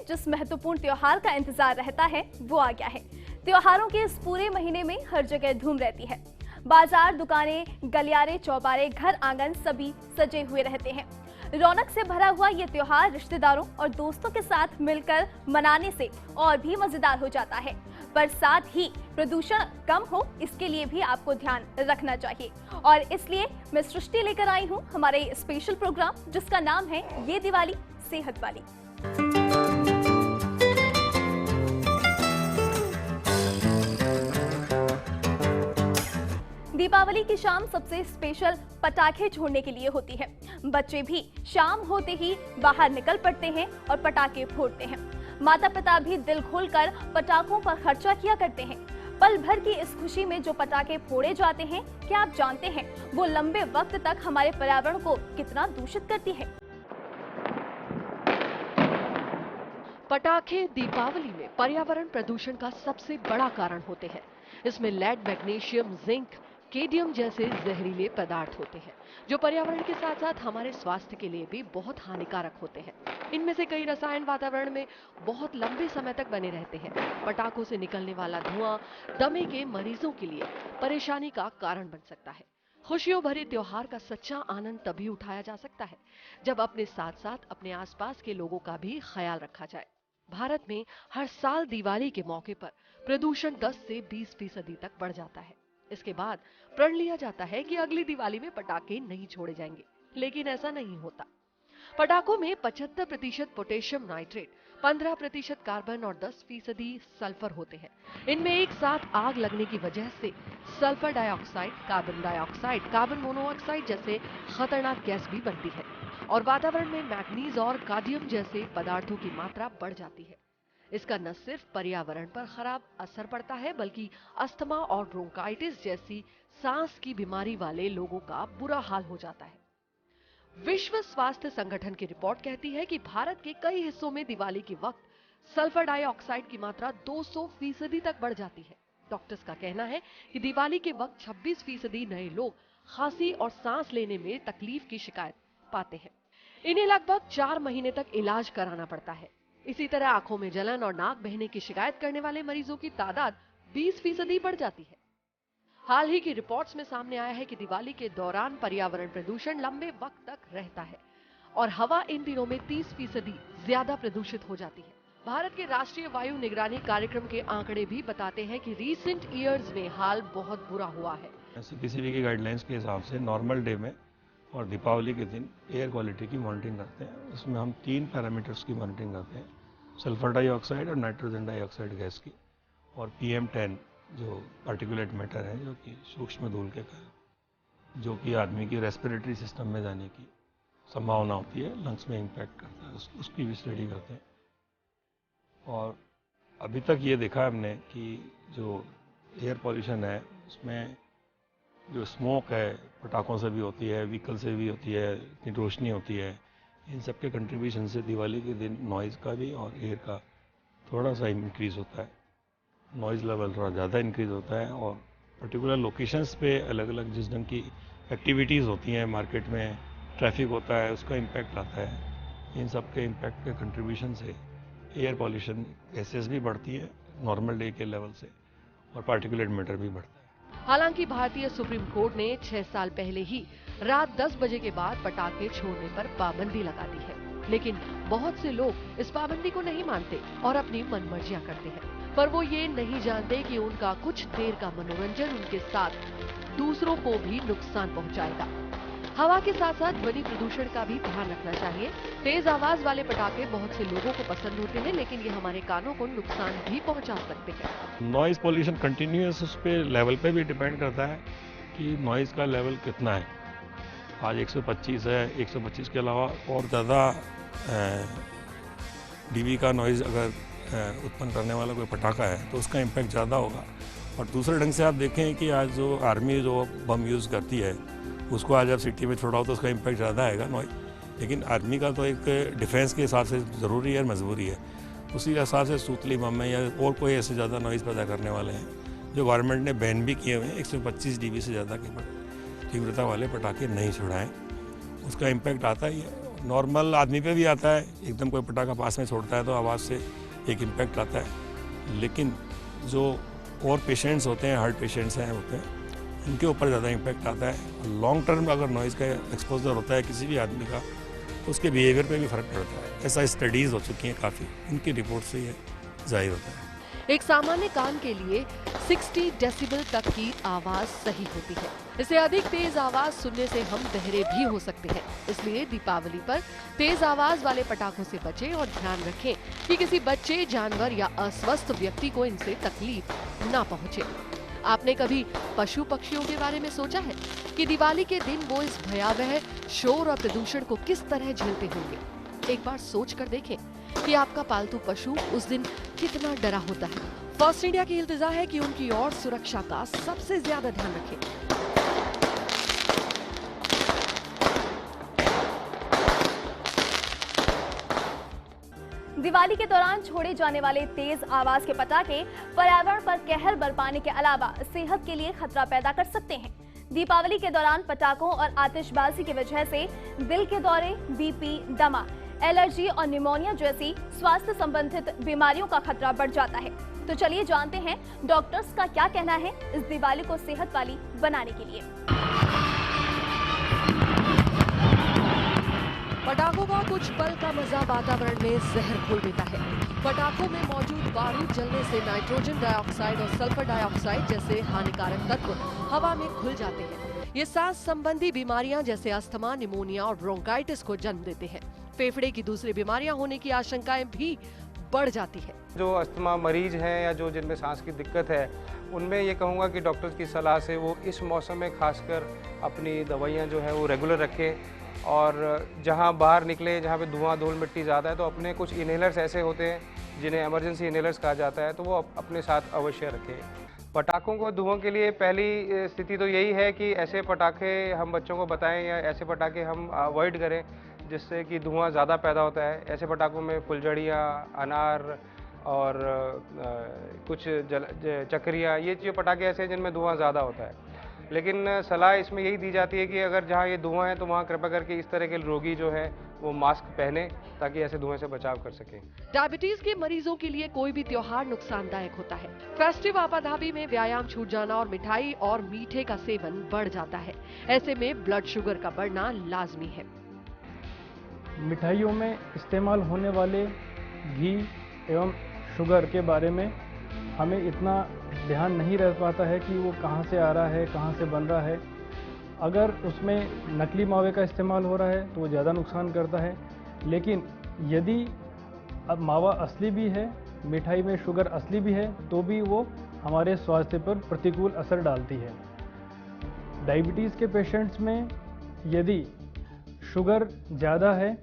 जिस महत्वपूर्ण त्योहार का इंतजार रहता है वो आ गया है। त्योहारों के इस पूरे महीने में हर जगह धूम रहती है। बाजार, दुकानें, गलियारे, चौबारे, घर आंगन सभी सजे हुए रहते हैं। रौनक से भरा हुआ ये त्योहार रिश्तेदारों और दोस्तों के साथ मिलकर मनाने से और भी मजेदार हो जाता है, पर साथ ही प्रदूषण कम हो इसके लिए भी आपको ध्यान रखना चाहिए। और इसलिए मैं सृष्टि लेकर आई हूँ हमारे स्पेशल प्रोग्राम जिसका नाम है ये दिवाली सेहत वाली। दीपावली की शाम सबसे स्पेशल पटाखे छोड़ने के लिए होती है। बच्चे भी शाम होते ही बाहर निकल पड़ते हैं और पटाखे फोड़ते हैं। माता पिता भी दिल खोलकर पटाखों पर खर्चा किया करते हैं। पल भर की इस खुशी में जो पटाखे फोड़े जाते हैं, क्या आप जानते हैं वो लंबे वक्त तक हमारे पर्यावरण को कितना दूषित करती है? पटाखे दीपावली में पर्यावरण प्रदूषण का सबसे बड़ा कारण होते हैं। इसमें लेड, मैग्नीशियम, जिंक, केडियम जैसे जहरीले पदार्थ होते हैं जो पर्यावरण के साथ साथ हमारे स्वास्थ्य के लिए भी बहुत हानिकारक होते हैं। इनमें से कई रसायन वातावरण में बहुत लंबे समय तक बने रहते हैं। पटाखों से निकलने वाला धुआं दमे के मरीजों के लिए परेशानी का कारण बन सकता है। खुशियों भरे त्योहार का सच्चा आनंद तभी उठाया जा सकता है जब अपने साथ साथ अपने आसपास के लोगों का भी ख्याल रखा जाए। भारत में हर साल दिवाली के मौके पर प्रदूषण 10 से 20% तक बढ़ जाता है। इसके बाद प्रण लिया जाता है कि अगली दिवाली में पटाखे नहीं छोड़े जाएंगे, लेकिन ऐसा नहीं होता। पटाखों में 75% पोटेशियम नाइट्रेट, 15% कार्बन और 10% सल्फर होते हैं। इनमें एक साथ आग लगने की वजह से सल्फर डाइऑक्साइड, कार्बन मोनोऑक्साइड जैसे खतरनाक गैस भी बनती है और वातावरण में मैग्नीज और कार्डियम जैसे पदार्थों की मात्रा बढ़ जाती है। इसका न सिर्फ पर्यावरण पर खराब असर पड़ता है बल्कि अस्थमा और ब्रोंकाइटिस जैसी सांस की बीमारी वाले लोगों का बुरा हाल हो जाता है। विश्व स्वास्थ्य संगठन की रिपोर्ट कहती है कि भारत के कई हिस्सों में दिवाली के वक्त सल्फर डाइऑक्साइड की मात्रा 200% तक बढ़ जाती है। डॉक्टर्स का कहना है कि दिवाली के वक्त 26% नए लोग खांसी और सांस लेने में तकलीफ की शिकायत पाते हैं। इन्हें लगभग 4 महीने तक इलाज कराना पड़ता है। इसी तरह आंखों में जलन और नाक बहने की शिकायत करने वाले मरीजों की तादाद 20% बढ़ जाती है। हाल ही की रिपोर्ट्स में सामने आया है कि दिवाली के दौरान पर्यावरण प्रदूषण लंबे वक्त तक रहता है और हवा इन दिनों में 30% ज्यादा प्रदूषित हो जाती है। भारत के राष्ट्रीय वायु निगरानी कार्यक्रम के आंकड़े भी बताते हैं कि रीसेंट ईयर्स में हाल बहुत बुरा हुआ है। CPCB की गाइडलाइंस के हिसाब से नॉर्मल डे में और दीपावली के दिन एयर क्वालिटी की मॉनिटरिंग करते हैं। उसमें हम 3 पैरामीटर्स की मॉनिटरिंग करते हैं, सल्फर डाइऑक्साइड और नाइट्रोजन डाइऑक्साइड गैस की, और PM10 जो पार्टिकुलेट मैटर है, जो कि सूक्ष्म धूल के कारण जो कि आदमी की रेस्पिरेटरी सिस्टम में जाने की संभावना होती है, लंग्स में इम्पैक्ट करता है, उसकी भी स्टडी करते हैं। और अभी तक ये देखा हमने कि जो एयर पॉल्यूशन है उसमें जो स्मोक है पटाखों से भी होती है, व्हीकल से भी होती है, इतनी रोशनी होती है, इन सब के कंट्रीब्यूशन से दिवाली के दिन नॉइज़ का भी और एयर का थोड़ा सा इंक्रीज़ होता है। नॉइज़ लेवल थोड़ा ज़्यादा इंक्रीज़ होता है और पर्टिकुलर लोकेशंस पे अलग अलग जिस ढंग की एक्टिविटीज़ होती हैं, मार्केट में ट्रैफिक होता है, उसका इम्पैक्ट आता है। इन सब के इम्पैक्ट के कंट्रीब्यूशन से एयर पॉल्यूशन गैसेस भी बढ़ती है नॉर्मल डे के लेवल से, और पार्टिकुलेट मैटर भी बढ़ता है। हालांकि भारतीय सुप्रीम कोर्ट ने 6 साल पहले ही रात 10 बजे के बाद पटाखे छोड़ने पर पाबंदी लगा दी है, लेकिन बहुत से लोग इस पाबंदी को नहीं मानते और अपनी मनमर्जियां करते हैं। पर वो ये नहीं जानते कि उनका कुछ देर का मनोरंजन उनके साथ दूसरों को भी नुकसान पहुंचाएगा। हवा के साथ साथ ध्वनि प्रदूषण का भी ध्यान रखना चाहिए। तेज आवाज वाले पटाखे बहुत से लोगों को पसंद होते हैं, लेकिन ये हमारे कानों को नुकसान भी पहुंचा सकते हैं। नॉइज़ पॉल्यूशन कंटिन्यूस उस पे लेवल पे भी डिपेंड करता है कि नॉइज़ का लेवल कितना है। आज 125 है, 125 के अलावा और ज़्यादा डीबी का नॉइज़ अगर उत्पन्न करने वाला कोई पटाखा है तो उसका इम्पैक्ट ज़्यादा होगा। और दूसरे ढंग से आप देखें कि आज जो आर्मी जो बम यूज़ करती है उसको आज आप सिटी में छोड़ाओ तो उसका इम्पैक्ट ज़्यादा आएगा नॉइज़, लेकिन आर्मी का तो एक डिफेंस के हिसाब से ज़रूरी है, मजबूरी है। उसी हिसाब से सूतली बम है या और कोई ऐसे ज़्यादा नॉइज़ पैदा करने वाले हैं जो गवर्नमेंट ने बैन भी किए हुए हैं। 125 dB से ज़्यादा के तीव्रता वाले पटाखे नहीं छुड़ाएँ, उसका इम्पैक्ट आता ही है। नॉर्मल आदमी पे भी आता है, एकदम कोई पटाखा पास में छोड़ता है तो आवाज़ से एक इम्पैक्ट आता है, लेकिन जो और पेशेंट्स होते हैं, हार्ट पेशेंट्स हैं होते हैं, उनके ऊपर ज़्यादा इम्पैक्ट आता है। लॉन्ग टर्म अगर नॉइज़ का एक्सपोजर होता है किसी भी आदमी का तो उसके बिहेवियर पे भी फ़र्क पड़ता है। ऐसा स्टडीज़ हो चुकी हैं काफ़ी, उनकी रिपोर्ट से ये जाहिर होता है। एक सामान्य कान के लिए 60 डेसिबल तक की आवाज सही होती है। इससे अधिक तेज आवाज सुनने से हम बहरे भी हो सकते हैं। इसलिए दीपावली पर तेज आवाज वाले पटाखों से बचें और ध्यान रखें कि किसी बच्चे, जानवर या अस्वस्थ व्यक्ति को इनसे तकलीफ ना पहुंचे। आपने कभी पशु पक्षियों के बारे में सोचा है कि दिवाली के दिन वो इस भयावह शोर और प्रदूषण को किस तरह झेलते होंगे? एक बार सोच कर देखें कि आपका पालतू पशु उस दिन कितना डरा होता है। फर्स्ट इंडिया की इल्तिजा है कि उनकी और सुरक्षा का सबसे ज्यादा ध्यान रखें। दिवाली के दौरान छोड़े जाने वाले तेज आवाज के पटाखे पर्यावरण पर कहर बरपाने के अलावा सेहत के लिए खतरा पैदा कर सकते हैं। दीपावली के दौरान पटाखों और आतिशबाजी की वजह से दिल के दौरे, बीपी, दमा, एलर्जी और निमोनिया जैसी स्वास्थ्य संबंधित बीमारियों का खतरा बढ़ जाता है। तो चलिए जानते हैं डॉक्टर्स का क्या कहना है इस दिवाली को सेहत वाली बनाने के लिए। पटाखों का कुछ पल का मजा वातावरण में जहर घोल देता है। पटाखों में मौजूद बारूद जलने से नाइट्रोजन डाइऑक्साइड और सल्फर डाइऑक्साइड जैसे हानिकारक तत्व हवा में घुल जाते हैं। ये सांस संबंधी बीमारियां जैसे अस्थमा, निमोनिया और ब्रोंकाइटिस को जन्म देते हैं। फेफड़े की दूसरी बीमारियां होने की आशंकाएं भी बढ़ जाती है। जो अस्थमा मरीज हैं या जो जिनमें सांस की दिक्कत है, उनमें ये कहूँगा कि डॉक्टर की सलाह से वो इस मौसम में खासकर अपनी दवाइयाँ जो है वो रेगुलर रखें, और जहाँ बाहर निकले जहाँ पे धुआं धूल मिट्टी ज़्यादा है तो अपने कुछ इनहेलर्स ऐसे होते हैं जिन्हें इमरजेंसी इनहेलर्स कहा जाता है, तो वो अपने साथ अवश्य रखें। पटाखों को धुओं के लिए पहली स्थिति तो यही है कि ऐसे पटाखे हम बच्चों को बताएं या ऐसे पटाखे हम अवॉइड करें जिससे कि धुआं ज़्यादा पैदा होता है। ऐसे पटाखों में फुलझड़ियाँ, अनार और कुछ चक्रियाँ, ये जो पटाखे ऐसे हैं जिनमें धुआं ज़्यादा होता है। लेकिन सलाह इसमें यही दी जाती है कि अगर जहाँ ये धुआं है तो वहाँ कृपया करके इस तरह के रोगी जो है वो मास्क पहने ताकि ऐसे धुएं से बचाव कर सकें। डायबिटीज के मरीजों के लिए कोई भी त्योहार नुकसानदायक होता है। फेस्टिव आपाधापी में व्यायाम छूट जाना और मिठाई और मीठे का सेवन बढ़ जाता है। ऐसे में ब्लड शुगर का बढ़ना लाजमी है। मिठाइयों में इस्तेमाल होने वाले घी एवं शुगर के बारे में हमें इतना ध्यान नहीं रह पाता है कि वो कहाँ से आ रहा है, कहाँ से बन रहा है। अगर उसमें नकली मावे का इस्तेमाल हो रहा है तो वो ज़्यादा नुकसान करता है, लेकिन यदि अब मावा असली भी है, मिठाई में शुगर असली भी है, तो भी वो हमारे स्वास्थ्य पर प्रतिकूल असर डालती है। डायबिटीज़ के पेशेंट्स में यदि शुगर ज़्यादा है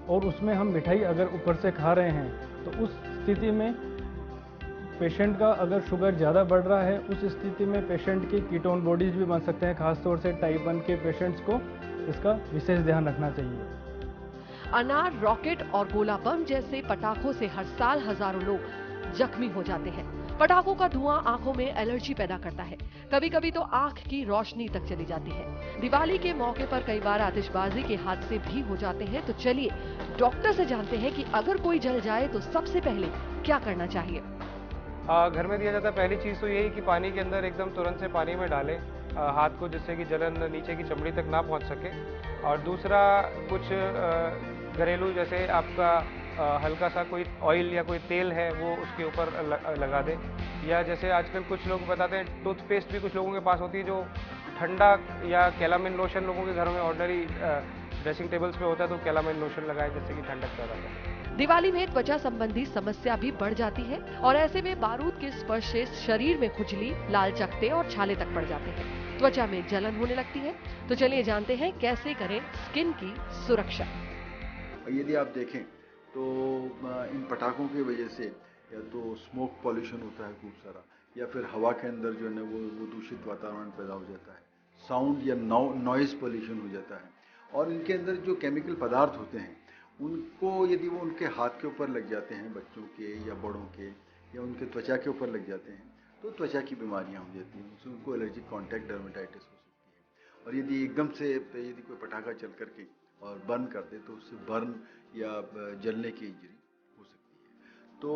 और उसमें हम मिठाई अगर ऊपर से खा रहे हैं तो उस स्थिति में पेशेंट का अगर शुगर ज़्यादा बढ़ रहा है, उस स्थिति में पेशेंट की कीटोन बॉडीज भी बन सकते हैं। खासतौर से टाइप 1 के पेशेंट्स को इसका विशेष ध्यान रखना चाहिए। अनार, रॉकेट और गोला बम जैसे पटाखों से हर साल हजारों लोग जख्मी हो जाते हैं। पटाखों का धुआं आंखों में एलर्जी पैदा करता है। कभी कभी तो आंख की रोशनी तक चली जाती है। दिवाली के मौके पर कई बार आतिशबाजी के हादसे भी हो जाते हैं। तो चलिए डॉक्टर से जानते हैं कि अगर कोई जल जाए तो सबसे पहले क्या करना चाहिए। घर में दिया जाता है पहली चीज़ तो यही कि पानी के अंदर एकदम तुरंत से पानी में डालें हाथ को, जिससे कि जलन नीचे की चमड़ी तक ना पहुंच सके। और दूसरा, कुछ घरेलू जैसे आपका हल्का सा कोई ऑयल या कोई तेल है वो उसके ऊपर लगा दें, या जैसे आजकल कुछ लोग बताते हैं टूथपेस्ट भी कुछ लोगों के पास होती है जो ठंडा, या कैलामिन लोशन लोगों के घरों में ऑर्डनरी ड्रेसिंग टेबल्स पे होता है, तो कैलामिन लोशन लगाएं जिससे कि ठंडक पैदा करे। दिवाली में त्वचा संबंधी समस्या भी बढ़ जाती है और ऐसे में बारूद के स्पर्श से शरीर में खुजली, लाल चकत्ते और छाले तक पड़ जाते हैं। त्वचा में जलन होने लगती है। तो चलिए जानते हैं कैसे करें स्किन की सुरक्षा। यदि आप देखें तो इन पटाखों की वजह से या तो स्मोक पॉल्यूशन होता है खूब सारा, या फिर हवा के अंदर जो है वो दूषित वातावरण पैदा हो जाता है, साउंड या नॉइज़ पॉल्यूशन हो जाता है। और इनके अंदर जो केमिकल पदार्थ होते हैं उनको यदि वो उनके हाथ के ऊपर लग जाते हैं, बच्चों के या बड़ों के, या उनके त्वचा के ऊपर लग जाते हैं, तो त्वचा की बीमारियां हो जाती हैं। उससे उनको एलर्जिक कॉन्टैक्ट डर्मेटाइटिस हो सकती है। और यदि एकदम से यदि कोई पटाखा चल करके और बर्न कर दे तो उससे बर्न या जलने की इंजरी हो सकती है। तो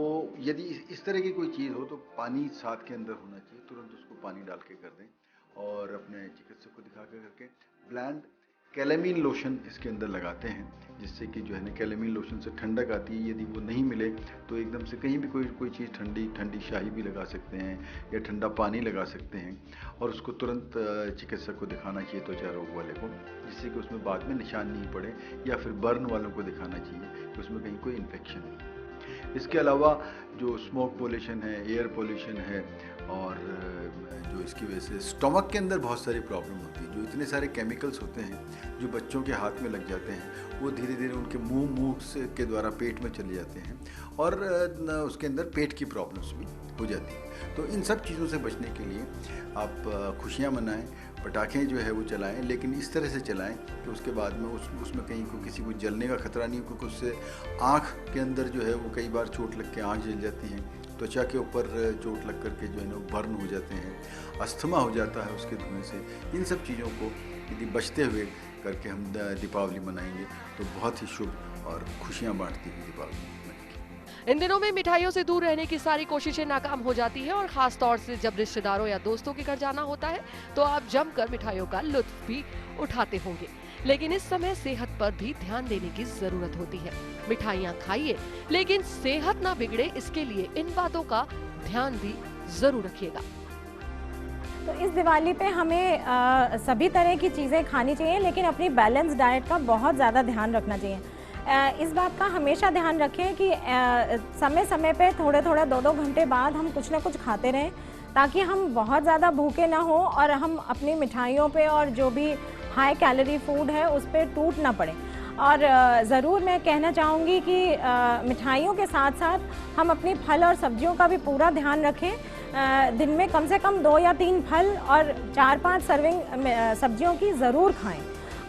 यदि इस तरह की कोई चीज़ हो तो पानी साथ के अंदर होना चाहिए, तुरंत उसको पानी डाल के कर दें और अपने चिकित्सक को दिखा के करके ब्लैंड कैलेमीन लोशन इसके अंदर लगाते हैं, जिससे कि जो है ना कैलेमीन लोशन से ठंडक आती है। यदि वो नहीं मिले तो एकदम से कहीं भी कोई चीज़ ठंडी शाही भी लगा सकते हैं या ठंडा पानी लगा सकते हैं और उसको तुरंत चिकित्सक को दिखाना चाहिए त्वचा रोग वाले को, जिससे कि उसमें बाद में निशान नहीं पड़े, या फिर बर्न वालों को दिखाना चाहिए कि उसमें कहीं कोई इन्फेक्शन नहीं। इसके अलावा जो स्मोक पोल्यूशन है, एयर पोल्यूशन है, और जो इसकी वजह से स्टमक के अंदर बहुत सारी प्रॉब्लम होती है। जो इतने सारे केमिकल्स होते हैं जो बच्चों के हाथ में लग जाते हैं, वो धीरे धीरे उनके मुंह के द्वारा पेट में चले जाते हैं और उसके अंदर पेट की प्रॉब्लम्स भी हो जाती हैं। तो इन सब चीज़ों से बचने के लिए आप खुशियाँ मनाएं, पटाखे जो है वो चलाएं, लेकिन इस तरह से चलाएं कि उसके बाद में उसमें कहीं को किसी को जलने का खतरा नहीं हो, क्योंकि उससे आँख के अंदर जो है वो कई बार चोट लग के आँख जल जाती है, त्वचा के ऊपर चोट लग करके जो है ना बर्न हो जाते हैं, अस्थमा हो जाता है उसके धुएं से। इन सब चीज़ों को यदि बचते हुए करके हम दीपावली मनाएंगे तो बहुत ही शुभ और खुशियाँ बांटती हुई दीपावली मनाएंगे। इन दिनों में मिठाइयों से दूर रहने की सारी कोशिशें नाकाम हो जाती है और खास तौर से जब रिश्तेदारों या दोस्तों के घर जाना होता है तो आप जमकर मिठाइयों का लुत्फ भी उठाते होंगे। लेकिन इस समय सेहत पर भी ध्यान देने की जरूरत होती है। मिठाइयाँ खाइए लेकिन सेहत ना बिगड़े, इसके लिए इन बातों का ध्यान भी जरूर रखिएगा। तो इस दिवाली पे हमें सभी तरह की चीज़ें खानी चाहिए, लेकिन अपनी बैलेंस डाइट का बहुत ज़्यादा ध्यान रखना चाहिए। इस बात का हमेशा ध्यान रखें कि समय समय पे थोड़े 2-2 घंटे बाद हम कुछ ना कुछ खाते रहें, ताकि हम बहुत ज़्यादा भूखे ना हो और हम अपनी मिठाइयों पे और जो भी हाई कैलोरी फूड है उस पर टूट ना पड़े। और ज़रूर मैं कहना चाहूँगी कि मिठाइयों के साथ साथ हम अपनी फल और सब्जियों का भी पूरा ध्यान रखें। दिन में कम से कम 2 या 3 फल और 4-5 सर्विंग सब्जियों की ज़रूर खाएं।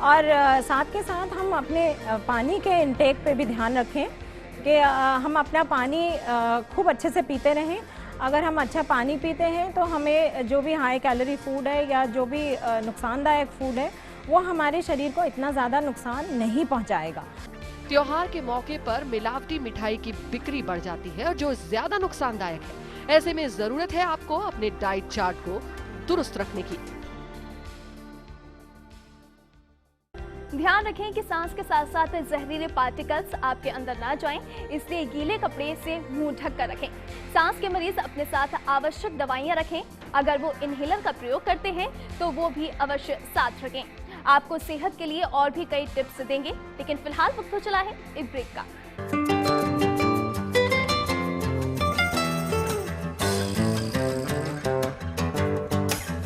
और साथ के साथ हम अपने पानी के इंटेक पे भी ध्यान रखें कि हम अपना पानी खूब अच्छे से पीते रहें। अगर हम अच्छा पानी पीते हैं तो हमें जो भी हाई कैलोरी फूड है या जो भी नुकसानदायक फूड है वो हमारे शरीर को इतना ज़्यादा नुकसान नहीं पहुंचाएगा। त्योहार के मौके पर मिलावटी मिठाई की बिक्री बढ़ जाती है और जो ज्यादा नुकसानदायक है। ऐसे में जरूरत है आपको अपने डाइट चार्ट को दुरुस्त रखने की। ध्यान रखें कि सांस के साथ साथ जहरीले पार्टिकल्स आपके अंदर ना जाएं, इसलिए गीले कपड़े से मुंह ढक कर रखें। सांस के मरीज अपने साथ आवश्यक दवाइयां रखें। अगर वो इनहेलर का प्रयोग करते हैं तो वो भी अवश्य साथ रखें। आपको सेहत के लिए और भी कई टिप्स देंगे, लेकिन फिलहाल वक्त हो चला है एक ब्रेक का।